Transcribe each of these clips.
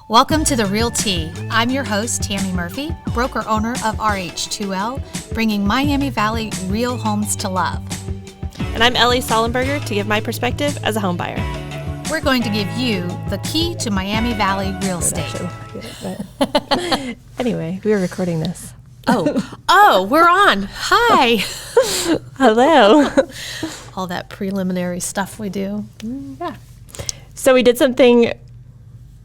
Welcome to The Real Tea. I'm your host, Tammy Murphy, broker-owner of RH2L, bringing Miami Valley real homes to love. And I'm Ellie Sollenberger to give my perspective as a home buyer. We're going to give you the key to Miami Valley real estate. Anyway, we were recording this. Oh, we're on. Hi. Hello. All that preliminary stuff we do. Yeah. So we did something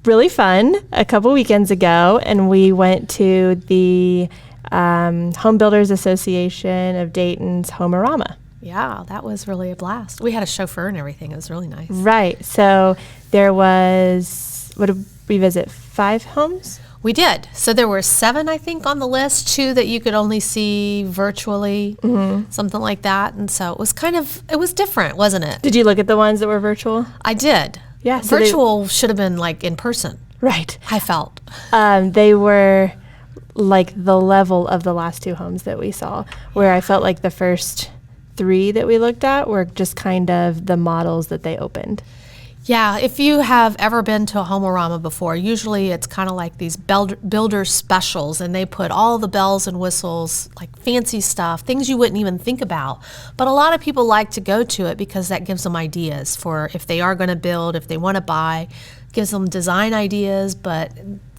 really fun a couple weekends ago, and we went to the Home Builders Association of Dayton's Homearama. Yeah, that was really a blast. We had a chauffeur and everything. It was really nice. Right. So there was, what did we visit, 5 homes? We did. So there were 7, I think, on the list, 2 that you could only see virtually, something like that. And so it was different, wasn't it? Did you look at the ones that were virtual? I did. Yeah. So virtual should have been like in person. Right. I felt. They were like the level of the last 2 homes that we saw, where I felt like the first 3 that we looked at were just kind of the models that they opened. Yeah, if you have ever been to a Homearama before, usually it's kind of like these builder specials, and they put all the bells and whistles, like fancy stuff, things you wouldn't even think about. But a lot of people like to go to it because that gives them ideas for if they are going to build, if they want to buy, gives them design ideas, but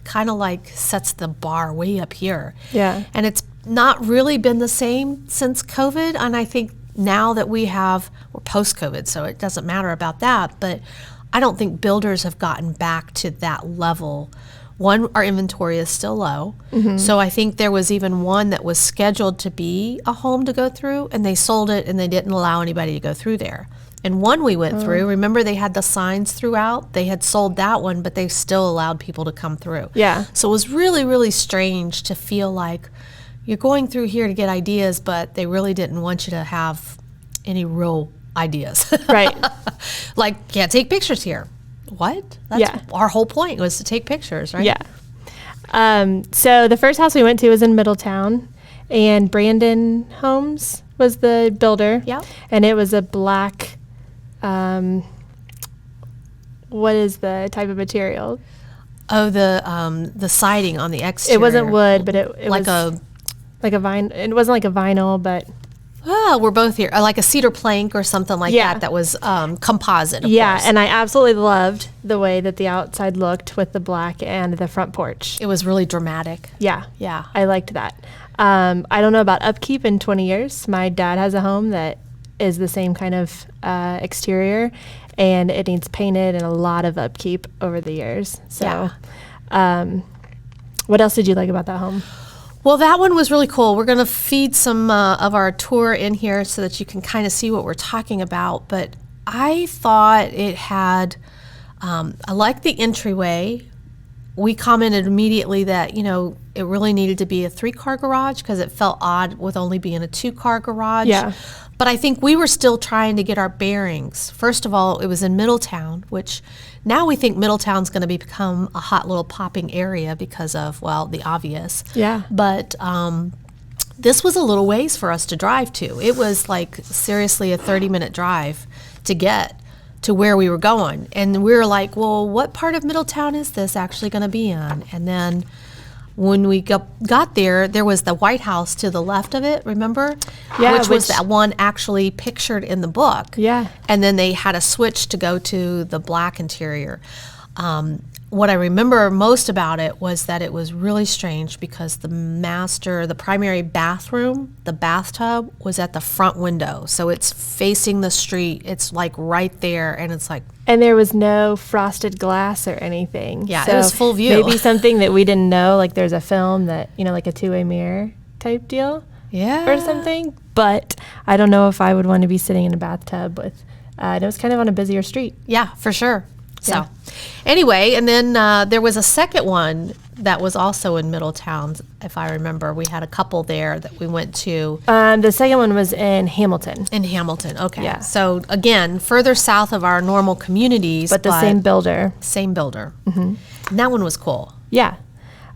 kind of like sets the bar way up here. Yeah. And it's not really been the same since COVID, and I think now that we're post-COVID, so it doesn't matter about that, but I don't think builders have gotten back to that level. One, our inventory is still low. So I think there was even one that was scheduled to be a home to go through, and they sold it and they didn't allow anybody to go through there. And one we went through, remember they had the signs throughout? They had sold that one, but they still allowed people to come through. Yeah. So it was really, really strange to feel like you're going through here to get ideas, but they really didn't want you to have any real ideas. Right. Like, can't take pictures here. What? That's our whole point was to take pictures, right? Yeah. So the first house we went to was in Middletown, and Brandon Homes was the builder. Yeah. And it was a black, what is the type of material? Oh, the siding on the exterior. It wasn't wood, but it like was like a vine. It wasn't like a vinyl, but we're both here. Like a cedar plank or something like that. That was composite. Of course. And I absolutely loved the way that the outside looked with the black and the front porch. It was really dramatic. Yeah. Yeah. I liked that. I don't know about upkeep in 20 years. My dad has a home that is the same kind of exterior, and it needs painted and a lot of upkeep over the years. So what else did you like about that home? Well, that one was really cool. We're going to feed some of our tour in here so that you can kind of see what we're talking about. But I thought it had, I liked the entryway. We commented immediately that, it really needed to be a 3-car garage because it felt odd with only being a 2-car garage. Yeah. But I think we were still trying to get our bearings. First of all, it was in Middletown, which now we think Middletown's going to become a hot little popping area because of, the obvious. Yeah. But this was a little ways for us to drive to. It was like seriously a 30-minute drive to get to where we were going. And we were like, well, what part of Middletown is this actually going to be in? And then when we got there, there was the White House to the left of it, remember? Yeah. Which was that one actually pictured in the book. Yeah. And then they had a switch to go to the black interior. What I remember most about it was that it was really strange because the primary bathroom, the bathtub, was at the front window. So it's facing the street. It's like right there, and it's like... And there was no frosted glass or anything. Yeah, so it was full view. Maybe something that we didn't know, like there's a film that, like a 2-way mirror type deal. Yeah. Or something. But I don't know if I would want to be sitting in a bathtub with... it was kind of on a busier street. Yeah, for sure. So anyway, and then there was a second one that was also in Middletown, if I remember. We had a couple there that we went to. The second one was in Hamilton. In Hamilton, okay. Yeah. So again, further south of our normal communities. But the same builder. Same builder. And that one was cool. Yeah.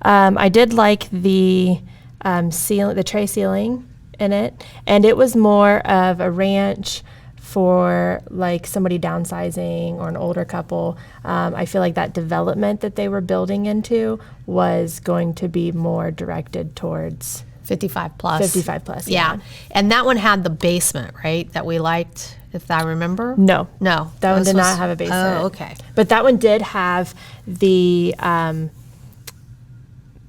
I did like the tray ceiling in it, and it was more of a ranch for like somebody downsizing or an older couple. I feel like that development that they were building into was going to be more directed towards 55 plus. 55 plus. Yeah. And that one had the basement, right? That we liked, if I remember. No. No. That one did not have a basement. Oh, okay. But that one did have the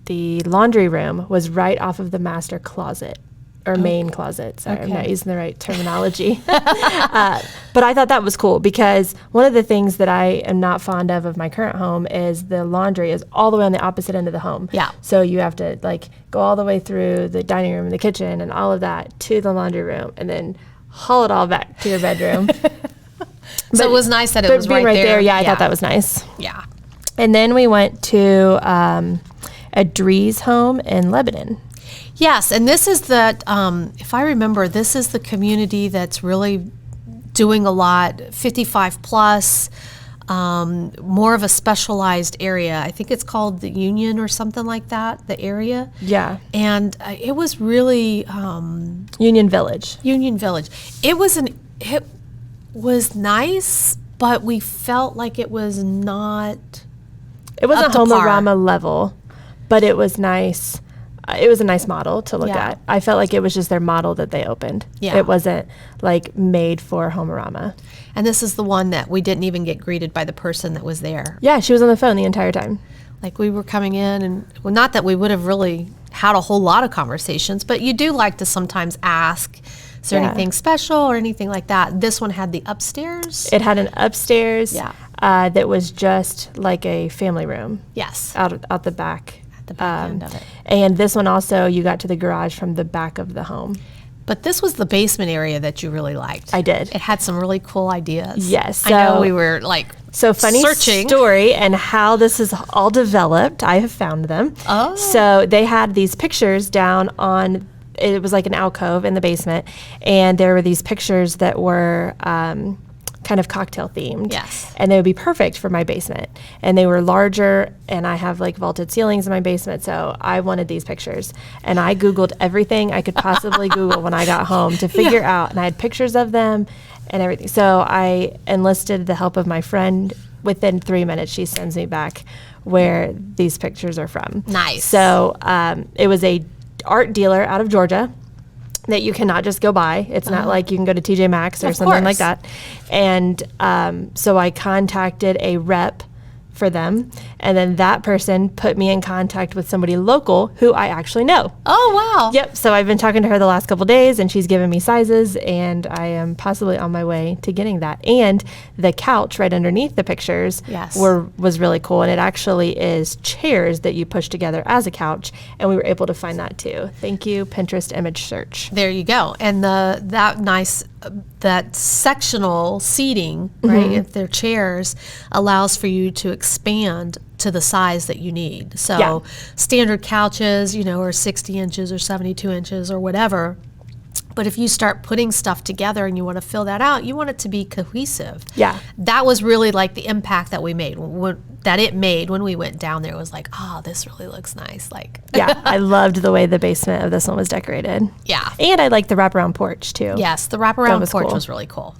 laundry room was right off of the master closet or main closet. Sorry, I'm not using the right terminology. But I thought that was cool because one of the things that I am not fond of my current home is the laundry is all the way on the opposite end of the home. Yeah. So you have to like go all the way through the dining room and the kitchen and all of that to the laundry room and then haul it all back to your bedroom. So it was nice that it was being right there. Yeah, I thought that was nice. Yeah. And then we went to a Drees home in Lebanon. Yes, and this is the, if I remember, this is the community that's really doing a lot, 55 plus, more of a specialized area. I think it's called the Union or something like that, the area. Yeah. And it was really Union Village. Union Village. It was nice, but we felt like it was not. It wasn't up to par. Homearama level, but it was nice. It was a nice model to look Yeah. at. I felt like it was just their model that they opened. Yeah. It wasn't like made for Homearama. And this is the one that we didn't even get greeted by the person that was there. Yeah, she was on the phone the entire time. Like we were coming in and, well, not that we would have really had a whole lot of conversations, but you do like to sometimes ask, is there Yeah. anything special or anything like that? This one had the upstairs. It had an upstairs Yeah. that was just like a family room Yes. out the back. The back end of it. And this one also, you got to the garage from the back of the home. But this was the basement area that you really liked. I did. It had some really cool ideas. Yes, I know so- we were like So funny searching. story and how this is all developed. I have found them. Oh. So they had these pictures down on, it was like an alcove in the basement, and there were these pictures that were kind of cocktail themed. Yes. And they would be perfect for my basement. And they were larger, and I have like vaulted ceilings in my basement, so I wanted these pictures. And I Googled everything I could possibly Google when I got home to figure out, and I had pictures of them and everything. So I enlisted the help of my friend. Within 3 minutes, she sends me back where these pictures are from. Nice. So it was a art dealer out of Georgia that you cannot just go buy. It's not like you can go to TJ Maxx or Of something like course. that. And so I contacted a rep for them, and then that person put me in contact with somebody local who I actually know. Oh, wow. Yep. So I've been talking to her the last couple days, and she's given me sizes, and I am possibly on my way to getting that. And the couch right underneath the pictures Yes. was really cool, and it actually is chairs that you push together as a couch, and we were able to find that too. Thank you, Pinterest image search. There you go. And that sectional seating, right, if they're chairs, allows for you to expand to the size that you need. So Yeah. standard couches, are 60 inches or 72 inches or whatever. But if you start putting stuff together and you want to fill that out, you want it to be cohesive. Yeah. That was really like the impact that we made, that it made when we went down there. It was like, oh, this really looks nice. Like, Yeah, I loved the way the basement of this one was decorated. yeah. And I liked the wraparound porch too. Yes, the wraparound was porch cool. was really cool.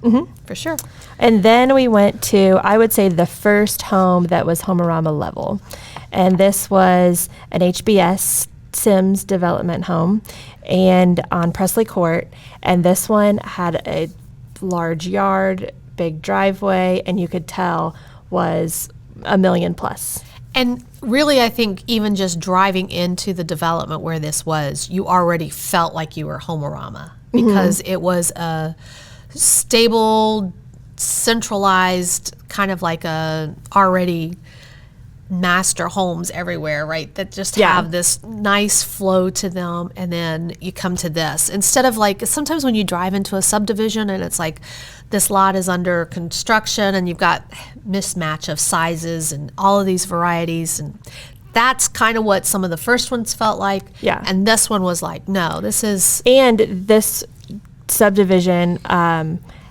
For sure. And then we went to, I would say, the first home that was Homearama level. And this was an HBS Sims development home and on Presley Court. And this one had a large yard, big driveway, and you could tell was $1 million plus. And really, I think even just driving into the development where this was, you already felt like you were Homearama because it was a stable, centralized, kind of like a already master homes everywhere, right? That just Yeah. have this nice flow to them. And then you come to this. Instead of like, sometimes when you drive into a subdivision and it's like, this lot is under construction and you've got mismatch of sizes and all of these varieties. And that's kind of what some of the first ones felt like. Yeah. And this one was like, no, this is, And this subdivision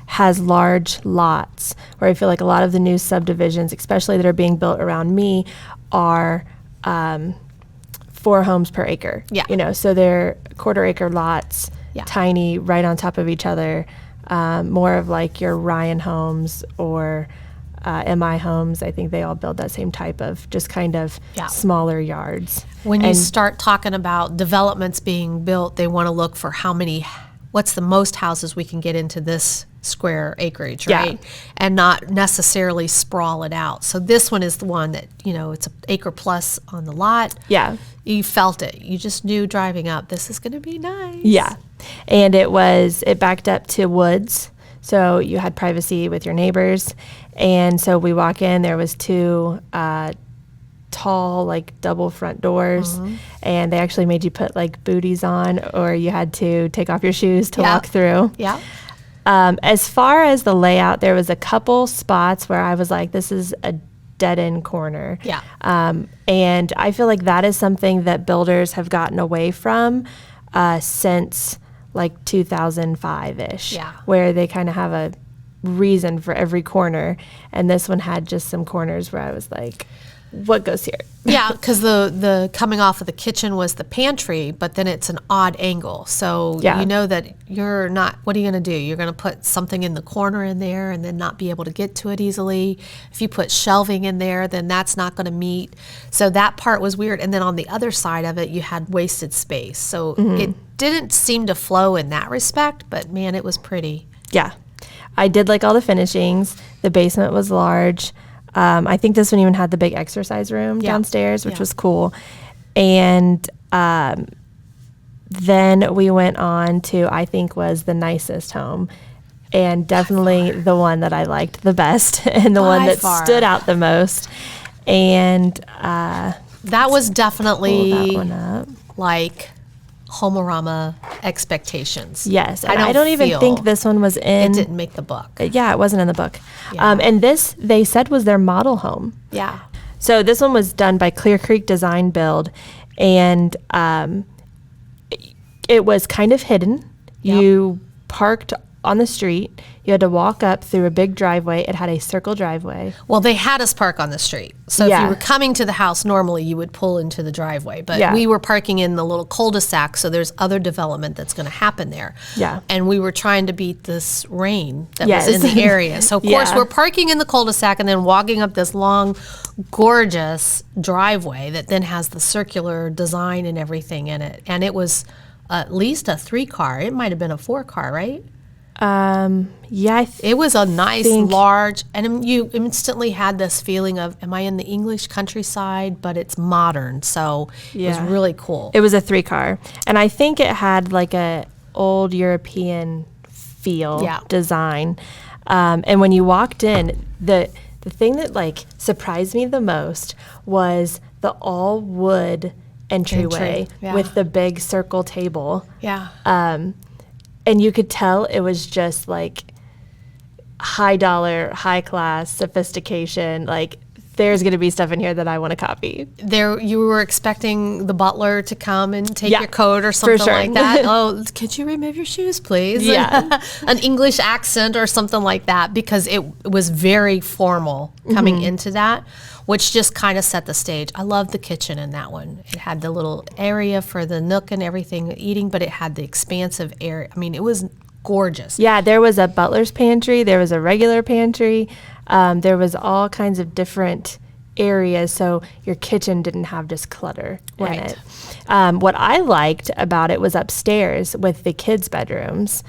has large lots, where I feel like a lot of the new subdivisions, especially that are being built around me, are 4 homes per acre. Yeah. So they're quarter acre lots, Yeah. tiny, right on top of each other. more of like your Ryan Homes or MI Homes. I think they all build that same type of just kind of smaller yards. When you start talking about developments being built, they want to look for what's the most houses we can get into this square acreage, right? And not necessarily sprawl it out. So this one is the one that, it's an acre plus on the lot. Yeah. You felt it. You just knew driving up, this is going to be nice. Yeah. And it backed up to woods. So you had privacy with your neighbors. And so we walk in, there was 2 tall, like double front doors, and they actually made you put like booties on, or you had to take off your shoes to walk through. Yeah. As far as the layout, there was a couple spots where I was like, this is a dead end corner. Yeah. And I feel like that is something that builders have gotten away from since like 2005-ish, where they kind of have a reason for every corner. And this one had just some corners where I was like, what goes here? Yeah, because the coming off of the kitchen was the pantry, but then it's an odd angle. So you know that you're not, what are you going to do? You're going to put something in the corner in there and then not be able to get to it easily. If you put shelving in there, then that's not going to meet. So that part was weird. And then on the other side of it, you had wasted space. So it didn't seem to flow in that respect, but man, it was pretty. Yeah. I did like all the finishings. The basement was large. I think this one even had the big exercise room downstairs, which was cool. And then we went on to, I think, was the nicest home, and definitely the one that I liked the best and the one that stood out the most. And that was definitely pull that one up. Like Homearama expectations. Yes, and I don't even think this one was in. It didn't make the book. Yeah, it wasn't in the book. Yeah. And this, they said, was their model home. Yeah. So this one was done by Clear Creek Design Build, and it was kind of hidden. Yep. You parked on the street. You had to walk up through a big driveway. It had a circle driveway. Well, they had us park on the street. So if you were coming to the house, normally you would pull into the driveway. But we were parking in the little cul-de-sac, so there's other development that's going to happen there. Yeah. And we were trying to beat this rain that was in the area. So, of course, we're parking in the cul-de-sac and then walking up this long, gorgeous driveway that then has the circular design and everything in it. And it was at least a 3-car. It might have been a 4-car, right? It was a nice, large, and you instantly had this feeling of, am I in the English countryside? But it's modern, so it was really cool. It was a 3-car, and I think it had like a old European feel design. And when you walked in, the thing that like surprised me the most was the all wood entryway with the big circle table. Yeah. And you could tell it was just like high dollar, high class, sophistication. Like, there's going to be stuff in here that I want to copy. You were expecting the butler to come and take your coat or something like that. Oh, could you remove your shoes, please? Yeah. An English accent or something like that, because it was very formal coming into that, which just kind of set the stage. I love the kitchen in that one. It had the little area for the nook and everything eating, but it had the expansive area. I mean, it was gorgeous. Yeah, there was a butler's pantry. There was a regular pantry. There was all kinds of different areas, so your kitchen didn't have just clutter in it. What I liked about it was upstairs with the kids' bedrooms.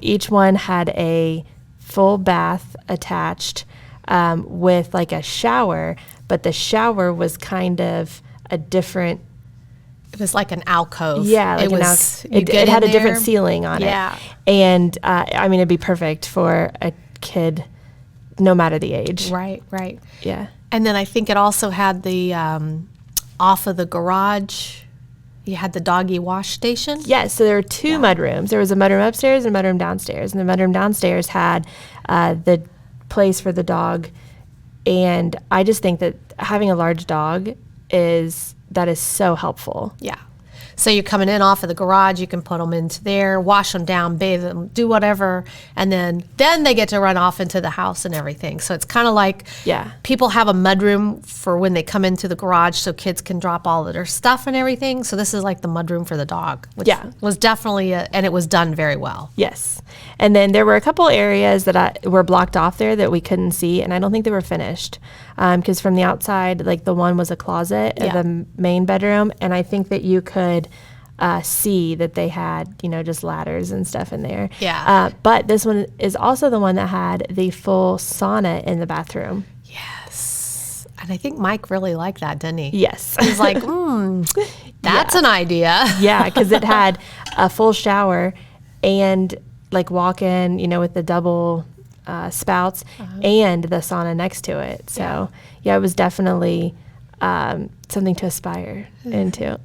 Each one had a full bath attached with like a shower, but the shower was kind of a different. It was like an alcove. Yeah, like it had a different ceiling on it. And I mean, it'd be perfect for a kid, no matter the age. Right, right. Yeah. And then I think it also had the off of the garage. You had the doggy wash station. Yes, so there were 2 mudrooms. There was a mudroom upstairs and a mudroom downstairs. And the mudroom downstairs had the place for the dog. And I just think that having a large dog is so helpful. Yeah. So you're coming in off of the garage, you can put them into there, wash them down, bathe them, do whatever, and then they get to run off into the house and everything. So it's kind of like people have a mudroom for when they come into the garage so kids can drop all of their stuff and everything. So this is like the mudroom for the dog, which was definitely, and it was done very well. Yes. And then there were a couple areas that were blocked off there that we couldn't see, and I don't think they were finished. Because from the outside, like the one was a closet of the main bedroom, and I think that you could see that they had, just ladders and stuff in there. Yeah. But this one is also the one that had the full sauna in the bathroom. Yes. And I think Mike really liked that, didn't he? Yes. He's like, that's an idea. Yeah, because it had a full shower and like walk in, with the double spouts and the sauna next to it. So it was definitely something to aspire into.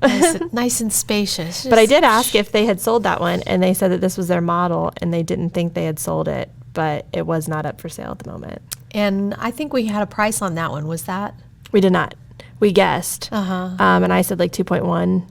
Nice and spacious. But I did ask if they had sold that one, and they said that this was their model, and they didn't think they had sold it, but it was not up for sale at the moment. And I think we had a price on that one. Was that? We did not. We guessed. And I said like 2.1.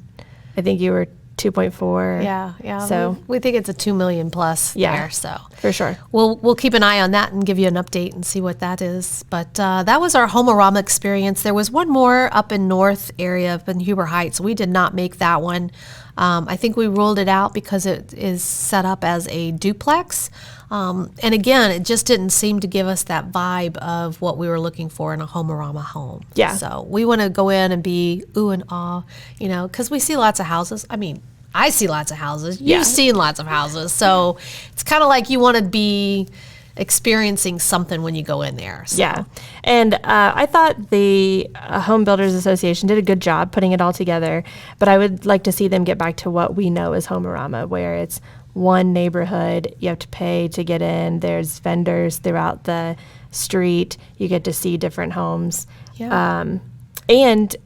I think you were 2.4. Yeah. So we think it's a 2 million plus there. So for sure. We'll keep an eye on that and give you an update and see what that is. But that was our Homearama experience. There was one more up in North area, up in Huber Heights. We did not make that one. I think we ruled it out because it is set up as a duplex. And again, it just didn't seem to give us that vibe of what we were looking for in a Homearama home. Yeah. So we want to go in and be ooh and ah, because we see lots of houses. I mean, I see lots of houses. You've seen lots of houses. So it's kind of like you want to be experiencing something when you go in there. So. Yeah. And I thought the Home Builders Association did a good job putting it all together, but I would like to see them get back to what we know as Homearama, where it's one neighborhood, you have to pay to get in, there's vendors throughout the street, you get to see different homes. Yeah. And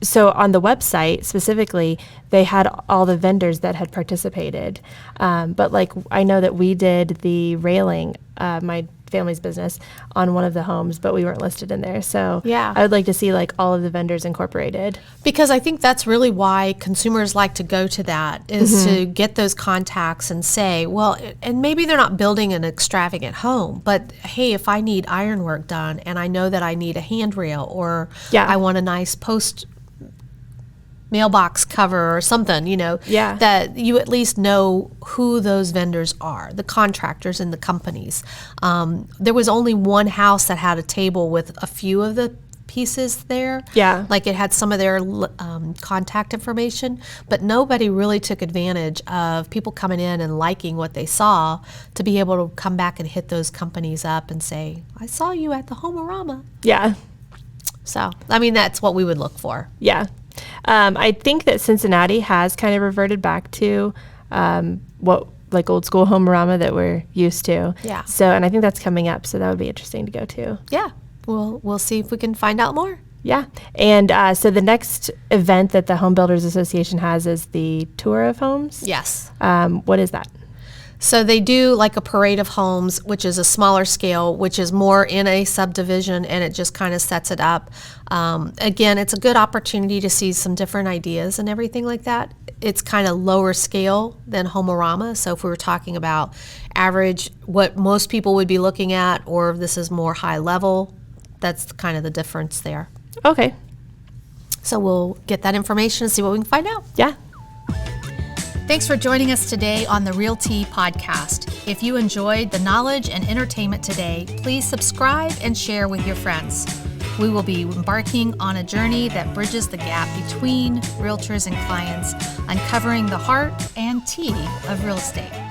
so on the website specifically, they had all the vendors that had participated. But like I know that we did the railing, my family's business, on one of the homes, but we weren't listed in there. So I would like to see like all of the vendors incorporated. Because I think that's really why consumers like to go to that, is to get those contacts and say, well, and maybe they're not building an extravagant home, but hey, if I need ironwork done and I know that I need a handrail or I want a nice post mailbox cover or something, that you at least know who those vendors are, the contractors and the companies. There was only one house that had a table with a few of the pieces there. Yeah. Like it had some of their contact information, but nobody really took advantage of people coming in and liking what they saw to be able to come back and hit those companies up and say, I saw you at the Homearama. Yeah. So, I mean, that's what we would look for. Yeah. I think that Cincinnati has kind of reverted back to what like old school Homearama that we're used to. Yeah. So, and I think that's coming up, so that would be interesting to go to. Yeah. We'll see if we can find out more. Yeah. And so the next event that the Home Builders Association has is the Tour of Homes. Yes. What is that? So they do like a parade of homes, which is a smaller scale, which is more in a subdivision, and it just kind of sets it up. Again, it's a good opportunity to see some different ideas and everything like that. It's kind of lower scale than Homearama. So if we were talking about average, what most people would be looking at, or if this is more high level, that's kind of the difference there. Okay. So we'll get that information and see what we can find out. Yeah. Thanks for joining us today on the Realty Podcast. If you enjoyed the knowledge and entertainment today, please subscribe and share with your friends. We will be embarking on a journey that bridges the gap between realtors and clients, uncovering the heart and tea of real estate.